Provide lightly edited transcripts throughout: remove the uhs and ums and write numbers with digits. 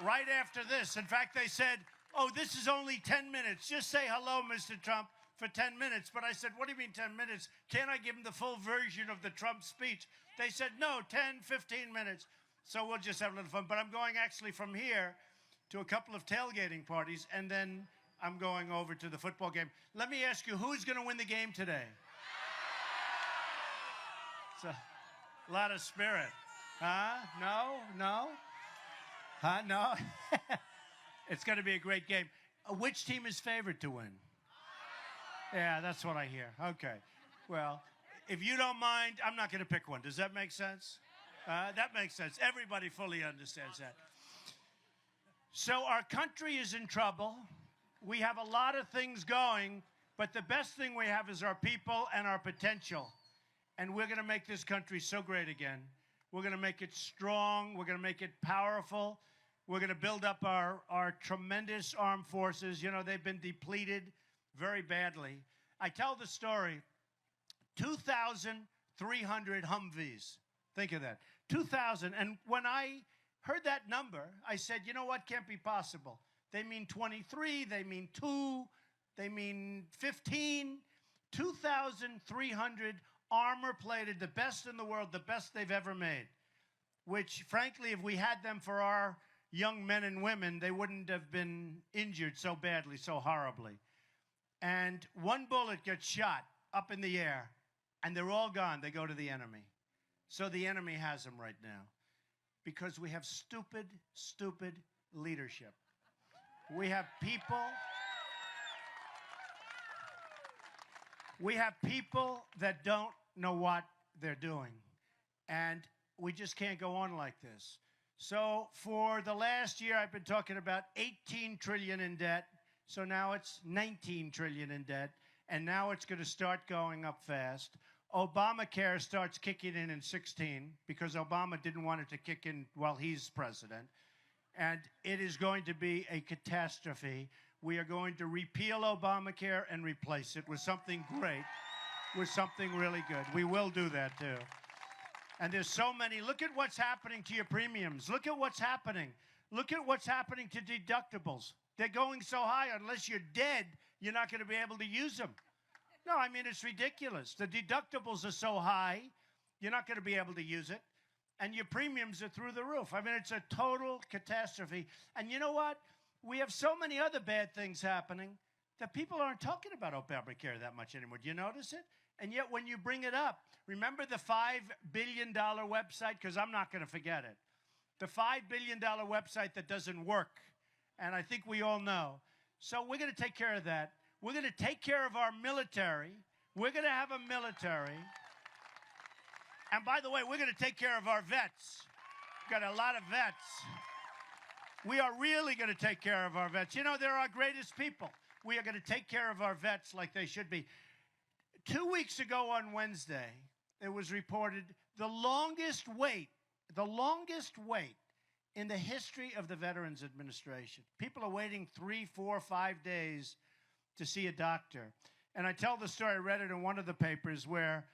right after this. In fact, they said, oh, this is only 10 minutes. Just say hello, Mr. Trump, for 10 minutes. But I said, what do you mean 10 minutes? Can't I give him the full version of the Trump speech? They said, no, 10, 15 minutes. So we'll just have a little fun. But I'm going actually from here to a couple of tailgating parties, and then I'm going over to the football game. Let me ask you, who's going to win the game today? It's a lot of spirit. Huh? No? Huh? No? It's going to be a great game. Which team is favored to win? Yeah, that's what I hear. Okay. Well, if you don't mind, I'm not going to pick one. Does that make sense? That makes sense. Everybody fully understands that. So our country is in trouble. We have a lot of things going, but the best thing we have is our people and our potential. And we're going to make this country so great again. We're going to make it strong. We're going to make it powerful. We're going to build up our tremendous armed forces. You know, they've been depleted very badly. I tell the story, 2,300 Humvees. Think of that. 2,000. And when I heard that number, I said, you know what? Can't be possible. They mean 23. They mean 2. They mean 15. 2,300 armor-plated, the best in the world, the best they've ever made. Which, frankly, if we had them for our young men and women, they wouldn't have been injured so badly, so horribly. And one bullet gets shot up in the air, and they're all gone. They go to the enemy. So the enemy has them right now because we have stupid, stupid leadership. We have people that don't know what they're doing. And we just can't go on like this. So for the last year, I've been talking about 18 trillion in debt. So now it's 19 trillion in debt. And now it's going to start going up fast. Obamacare starts kicking in 16 because Obama didn't want it to kick in while he's president. And it is going to be a catastrophe. We are going to repeal Obamacare and replace it with something great, with something really good. We will do that, too. And there's so many. Look at what's happening to your premiums. Look at what's happening. Look at what's happening to deductibles. They're going so high, unless you're dead, you're not going to be able to use them. No, I mean, it's ridiculous. The deductibles are so high, you're not going to be able to use it. And your premiums are through the roof. I mean, it's a total catastrophe. And you know what? We have so many other bad things happening that people aren't talking about Obamacare that much anymore. Do you notice it? And yet when you bring it up, remember the $5 billion website? Because I'm not going to forget it. The $5 billion website that doesn't work. And I think we all know. So we're going to take care of that. We're going to take care of our military. We're going to have a military. And by the way, we're going to take care of our vets. We've got a lot of vets. We are really going to take care of our vets. You know, they're our greatest people. We are going to take care of our vets like they should be. 2 weeks ago on Wednesday, it was reported the longest wait in the history of the Veterans Administration. People are waiting 3, 4, 5 days to see a doctor. And I tell the story, I read it in one of the papers, where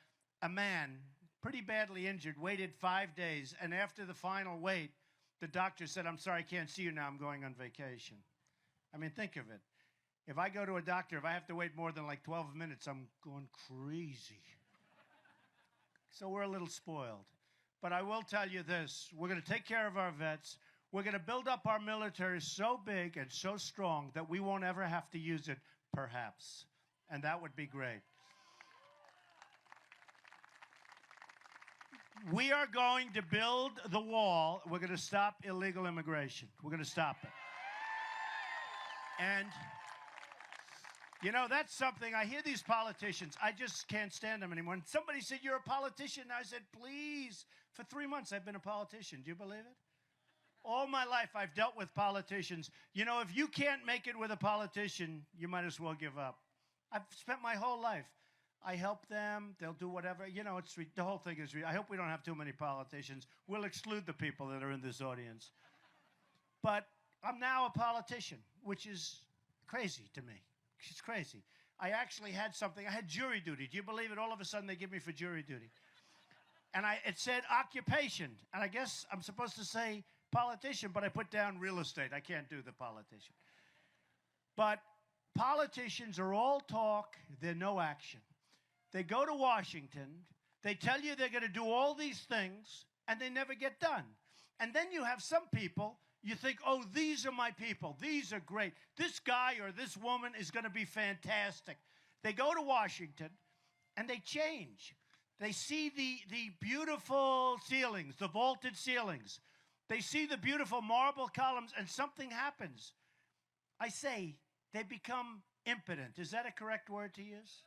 a man, pretty badly injured, waited 5 days, and after the final wait, the doctor said, I'm sorry, I can't see you now, I'm going on vacation. I mean, think of it. If I go to a doctor, if I have to wait more than like 12 minutes, I'm going crazy. So we're a little spoiled. But I will tell you this, we're going to take care of our vets. We're going to build up our military so big and so strong that we won't ever have to use it, perhaps. And that would be great. We are going to build the wall. We're going to stop illegal immigration. We're going to stop it. And, you know, that's something, I hear these politicians, I just can't stand them anymore. And somebody said, you're a politician. I said, please. For 3 months, I've been a politician. Do you believe it? All my life, I've dealt with politicians. You know, if you can't make it with a politician, you might as well give up. I've spent my whole life. I help them. They'll do whatever. You know, the whole thing is, I hope we don't have too many politicians. We'll exclude the people that are in this audience. But I'm now a politician, which is crazy to me. It's crazy. I actually had something. I had jury duty. Do you believe it? All of a sudden, they give me for jury duty. And it said occupation. And I guess I'm supposed to say politician, but I put down real estate. I can't do the politician. But politicians are all talk, they're no action. They go to Washington, they tell you they're going to do all these things, and they never get done. And then you have some people, you think, oh, these are my people. These are great. This guy or this woman is going to be fantastic. They go to Washington, and they change. They see the beautiful ceilings, the vaulted ceilings. They see the beautiful marble columns, and something happens. I say they become impotent. Is that a correct word to use?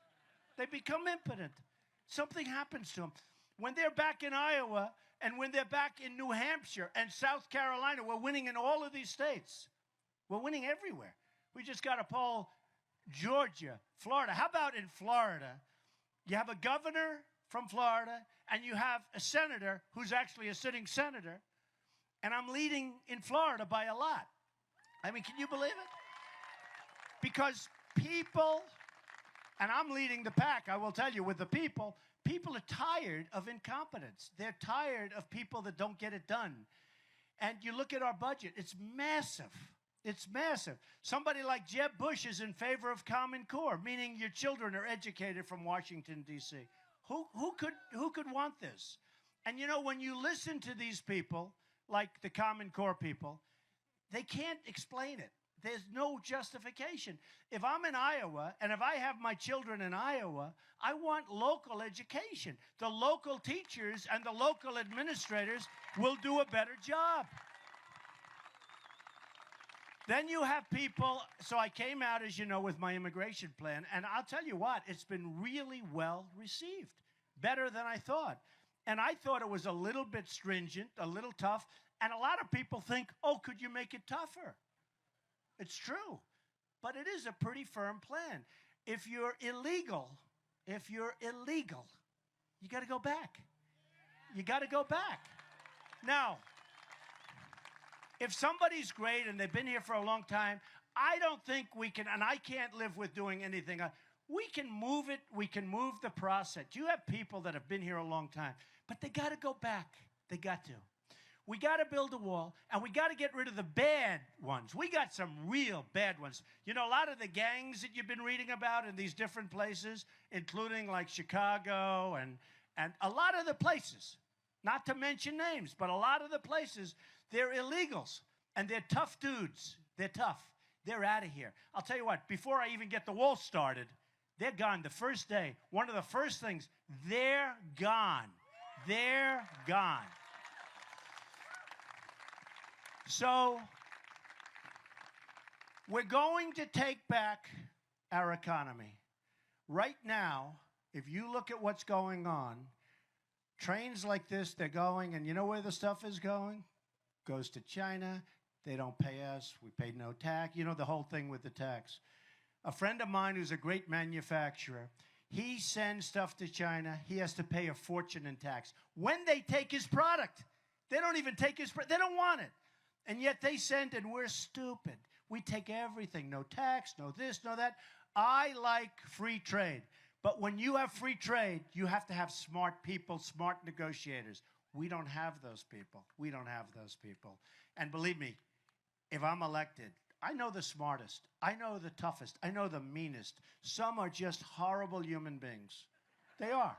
They become impotent. Something happens to them. When they're back in Iowa and when they're back in New Hampshire and South Carolina, we're winning in all of these states. We're winning everywhere. We just got to poll Georgia, Florida. How about in Florida? You have a governor from Florida and you have a senator who's actually a sitting senator, and I'm leading in Florida by a lot. I mean, can you believe it? Because people, and I'm leading the pack, I will tell you, with the people are tired of incompetence. They're tired of people that don't get it done. And you look at our budget, it's massive. It's massive. Somebody like Jeb Bush is in favor of Common Core, meaning your children are educated from Washington, D.C. Who could want this? And you know, when you listen to these people, like the Common Core people, they can't explain it. There's no justification. If I'm in Iowa, and if I have my children in Iowa, I want local education. The local teachers and the local administrators will do a better job. Then you have people, so I came out, as you know, with my immigration plan, and I'll tell you what, it's been really well received, better than I thought. And I thought it was a little bit stringent, a little tough, and a lot of people think, oh, could you make it tougher? It's true, but it is a pretty firm plan. If you're illegal, you got to go back. You got to go back. Now, if somebody's great and they've been here for a long time, I don't think we can, and I can't live with doing anything. We can move it. We can move the process. You have people that have been here a long time, but they got to go back. They got to. We got to build a wall, and we got to get rid of the bad ones. We got some real bad ones. You know, a lot of the gangs that you've been reading about in these different places, including like Chicago and a lot of the places, not to mention names, but a lot of the places, they're illegals, and they're tough dudes. They're tough. They're out of here. I'll tell you what, before I even get the wall started, they're gone the first day. One of the first things, they're gone. They're gone. So we're going to take back our economy. Right now, if you look at what's going on, trains like this, they're going, and you know where the stuff is going? Goes to China. They don't pay us. We pay no tax. You know, the whole thing with the tax. A friend of mine who's a great manufacturer, he sends stuff to China. He has to pay a fortune in tax. When they take his product, they don't even take his product. They don't want it. And yet they send, and we're stupid. We take everything. No tax, no this, no that. I like free trade. But when you have free trade, you have to have smart people, smart negotiators. We don't have those people. We don't have those people. And believe me, if I'm elected, I know the smartest. I know the toughest. I know the meanest. Some are just horrible human beings. They are.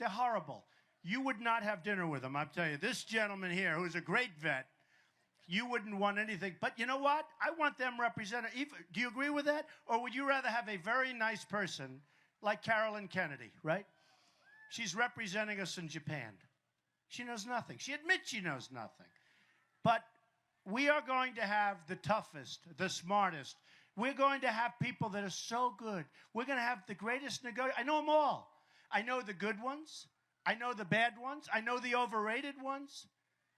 They're horrible. You would not have dinner with them, I'll tell you. This gentleman here, who's a great vet, you wouldn't want anything. But you know what? I want them represented. Do you agree with that? Or would you rather have a very nice person like Carolyn Kennedy, right? She's representing us in Japan. She knows nothing. She admits she knows nothing. But we are going to have the toughest, the smartest. We're going to have people that are so good. We're going to have the greatest I know them all. I know the good ones. I know the bad ones. I know the overrated ones.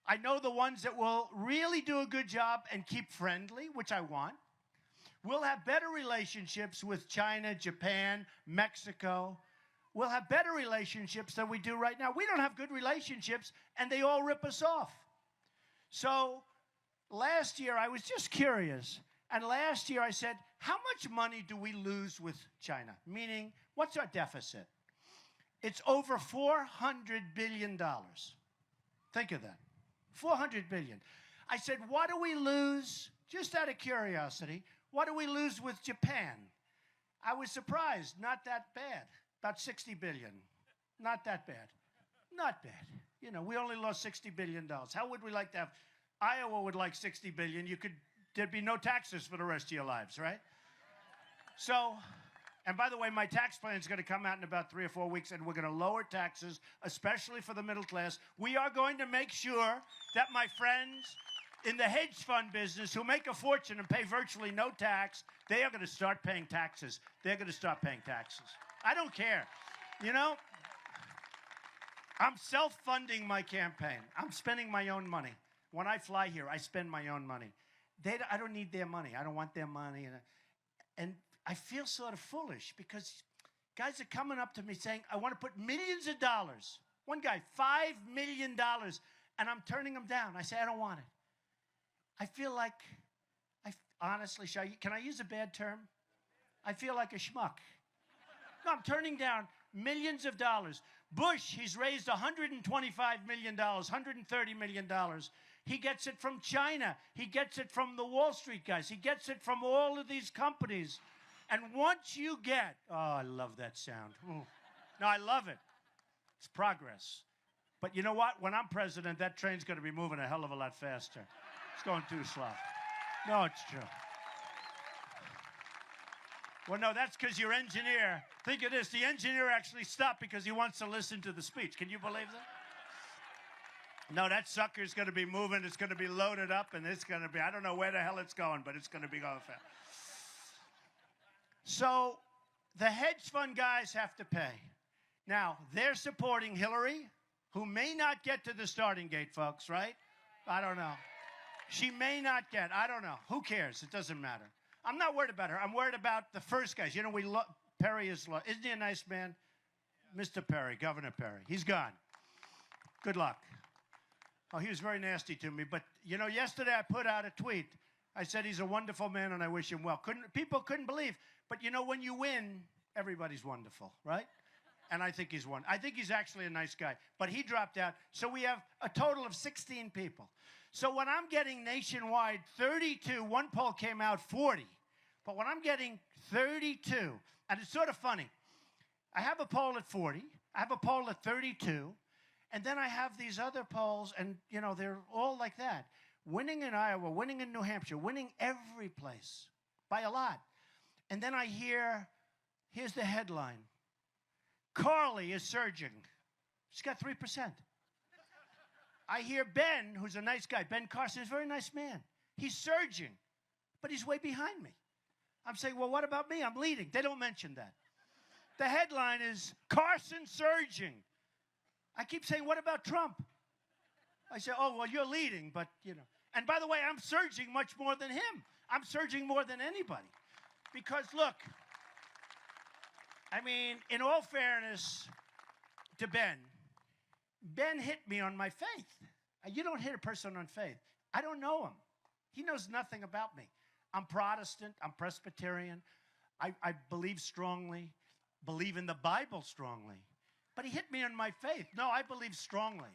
I know the ones that will really do a good job and keep friendly, which I want. We'll have better relationships with China, Japan, Mexico. We'll have better relationships than we do right now. We don't have good relationships, and they all rip us off. So last year, I was just curious. And last year, I said, how much money do we lose with China? Meaning, what's our deficit? It's over $400 billion. Think of that. $400 billion. I said, what do we lose, just out of curiosity, what do we lose with Japan? I was surprised. Not that bad. About 60 billion. Not that bad. Not bad. You know, we only lost $60 billion. How would we like to have? Iowa would like 60 billion. There'd be no taxes for the rest of your lives, right? So, and by the way, my tax plan is going to come out in about 3 or 4 weeks, and we're going to lower taxes, especially for the middle class. We are going to make sure that my friends in the hedge fund business who make a fortune and pay virtually no tax, they are going to start paying taxes. They're going to start paying taxes. I don't care. You know, I'm self-funding my campaign. I'm spending my own money. When I fly here, I spend my own money. I don't need their money. I don't want their money. And I feel sort of foolish because guys are coming up to me saying, I want to put millions of dollars. One guy, $5 million, and I'm turning him down. I say, I don't want it. I feel like, honestly, can I use a bad term? I feel like a schmuck. No, I'm turning down millions of dollars. Bush, he's raised $125 million, $130 million. He gets it from China. He gets it from the Wall Street guys. He gets it from all of these companies. And once you get, oh, I love that sound. Ooh. No, I love it. It's progress. But you know what? When I'm president, that train's going to be moving a hell of a lot faster. It's going too slow. No, it's true. Well, no, that's because your engineer, think of this, the engineer actually stopped because he wants to listen to the speech. Can you believe that? No, that sucker's going to be moving. It's going to be loaded up, and it's going to be, I don't know where the hell it's going, but it's going to be going fast. So the hedge fund guys have to pay. Now, they're supporting Hillary, who may not get to the starting gate, folks, right? I don't know. She may not get, I don't know. Who cares? It doesn't matter. I'm not worried about her. I'm worried about the first guys. You know, Perry is, isn't he a nice man? Mr. Perry, Governor Perry. He's gone. Good luck. Oh, he was very nasty to me. But, you know, yesterday I put out a tweet. I said he's a wonderful man and I wish him well. People couldn't believe. But, you know, when you win, everybody's wonderful, right? And I think he's one. I think he's actually a nice guy. But he dropped out. So we have a total of 16 people. So when I'm getting nationwide 32, one poll came out 40. But when I'm getting 32, and it's sort of funny. I have a poll at 40. I have a poll at 32. And then I have these other polls, and, you know, they're all like that. Winning in Iowa, winning in New Hampshire, winning every place by a lot. And then I here's the headline. Carly is surging. She's got 3%. I hear Ben, who's a nice guy, Ben Carson, is a very nice man. He's surging, but he's way behind me. I'm saying, well, what about me? I'm leading. They don't mention that. The headline is Carson surging. I keep saying, what about Trump? I say, oh, well, you're leading, but, you know. And by the way, I'm surging much more than him. I'm surging more than anybody. Because, look, I mean, in all fairness to Ben hit me on my faith. You don't hit a person on faith. I don't know him. He knows nothing about me. I'm Protestant. I'm Presbyterian. I believe strongly, believe in the Bible strongly. But he hit me on my faith. No, I believe strongly.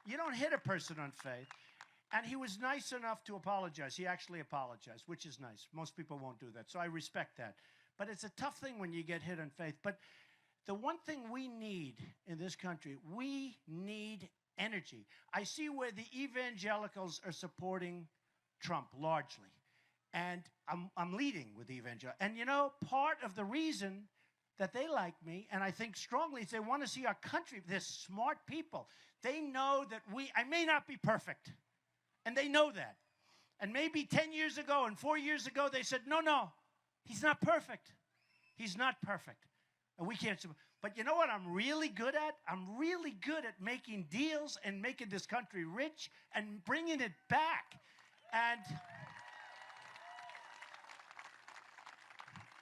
You don't hit a person on faith. And he was nice enough to apologize. He actually apologized, which is nice. Most people won't do that. So I respect that. But it's a tough thing when you get hit on faith. But the one thing we need in this country, we need energy. I see where the evangelicals are supporting Trump largely. And I'm leading with evangelicals. And, you know, part of the reason that they like me, and I think strongly, is they want to see our country. They're smart people. They know that I may not be perfect. And they know that. And maybe 10 years ago and 4 years ago, they said, no, he's not perfect. He's not perfect. And we can't. But you know what I'm really good at? I'm really good at making deals and making this country rich and bringing it back.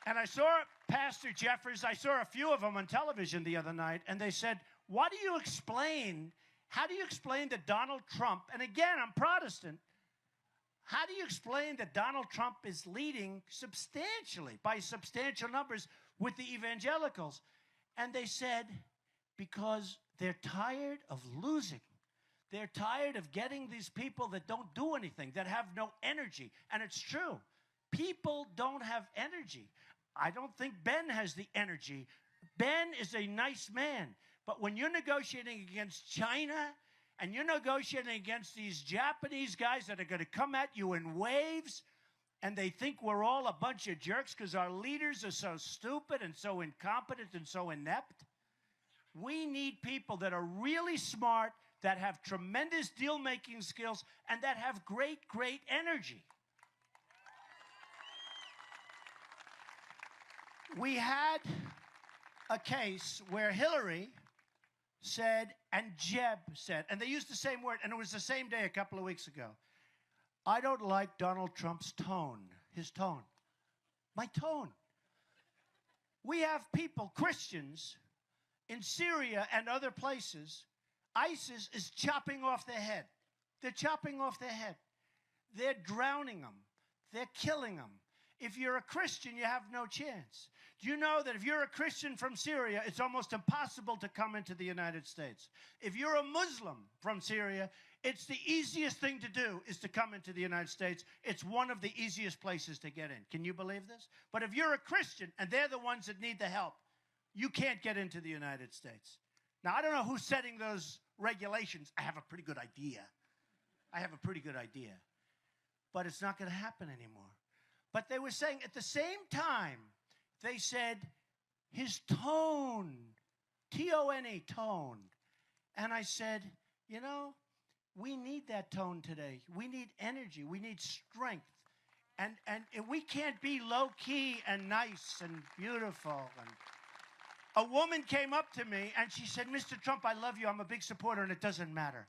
And I saw Pastor Jeffers, I saw a few of them on television the other night, and they said, how do you explain that Donald Trump, and again, I'm Protestant, how do you explain that Donald Trump is leading substantially, by substantial numbers, with the evangelicals? And they said, because they're tired of losing. They're tired of getting these people that don't do anything, that have no energy. And it's true. People don't have energy. I don't think Ben has the energy. Ben is a nice man. But when you're negotiating against China and you're negotiating against these Japanese guys that are going to come at you in waves, and they think we're all a bunch of jerks because our leaders are so stupid and so incompetent and so inept, we need people that are really smart, that have tremendous deal-making skills, and that have great, great energy. We had a case where Hillary said and Jeb said, and they used the same word, and it was the same day a couple of weeks ago, I don't like Donald Trump's tone, his tone. My tone. We have people, Christians, in Syria and other places. ISIS is chopping off their head. They're chopping off their head. They're drowning them. They're killing them. If you're a Christian, you have no chance. Do you know that if you're a Christian from Syria, it's almost impossible to come into the United States? If you're a Muslim from Syria, it's the easiest thing to do is to come into the United States. It's one of the easiest places to get in. Can you believe this? But if you're a Christian and they're the ones that need the help, you can't get into the United States. Now, I don't know who's setting those regulations. I have a pretty good idea. But it's not going to happen anymore. But they were saying at the same time, they said his tone, T-O-N-E, tone. And I said, you know, we need that tone today. We need energy. We need strength. And we can't be low-key and nice and beautiful. And a woman came up to me and she said, Mr. Trump, I love you. I'm a big supporter and it doesn't matter.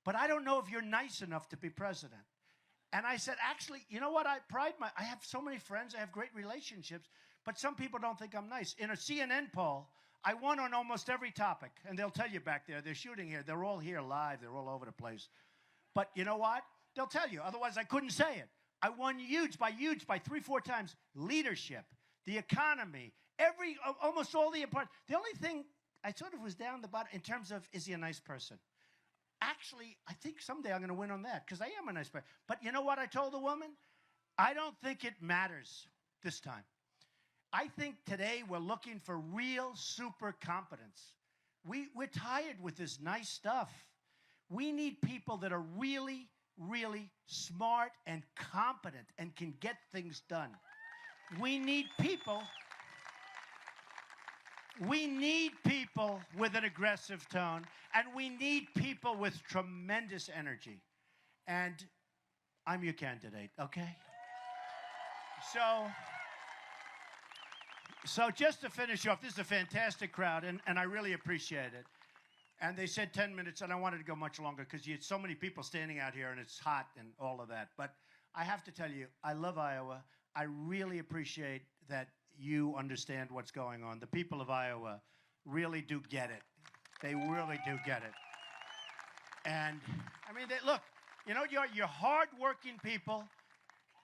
But I don't know if you're nice enough to be president. And I said, actually, you know what? I have so many friends. I have great relationships. But some people don't think I'm nice. In a CNN poll, I won on almost every topic. And they'll tell you back there. They're shooting here. They're all here live. They're all over the place. But you know what? They'll tell you. Otherwise, I couldn't say it. I won huge by 3-4 times. Leadership, the economy, almost all the important. The only thing I sort of was down the bottom in terms of, is he a nice person? Actually, I think someday I'm going to win on that because I am a nice person. But you know what I told the woman? I don't think it matters this time. I think today we're looking for real super competence. We're tired with this nice stuff. We need people that are really, really smart and competent and can get things done. We need people with an aggressive tone, and we need people with tremendous energy. And I'm your candidate, okay? So just to finish off, this is a fantastic crowd, and I really appreciate it. And they said 10 minutes, and I wanted to go much longer because you had so many people standing out here, and it's hot and all of that. But I have to tell you, I love Iowa. I really appreciate that you understand what's going on. The people of Iowa really do get it. They really do get it. And, I mean, look, you know, you're hard-working people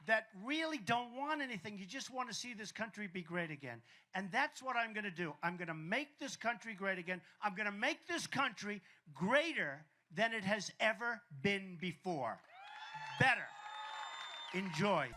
that really don't want anything. You just want to see this country be great again. And that's what I'm going to do. I'm going to make this country great again. I'm going to make this country greater than it has ever been before. Better. Enjoy.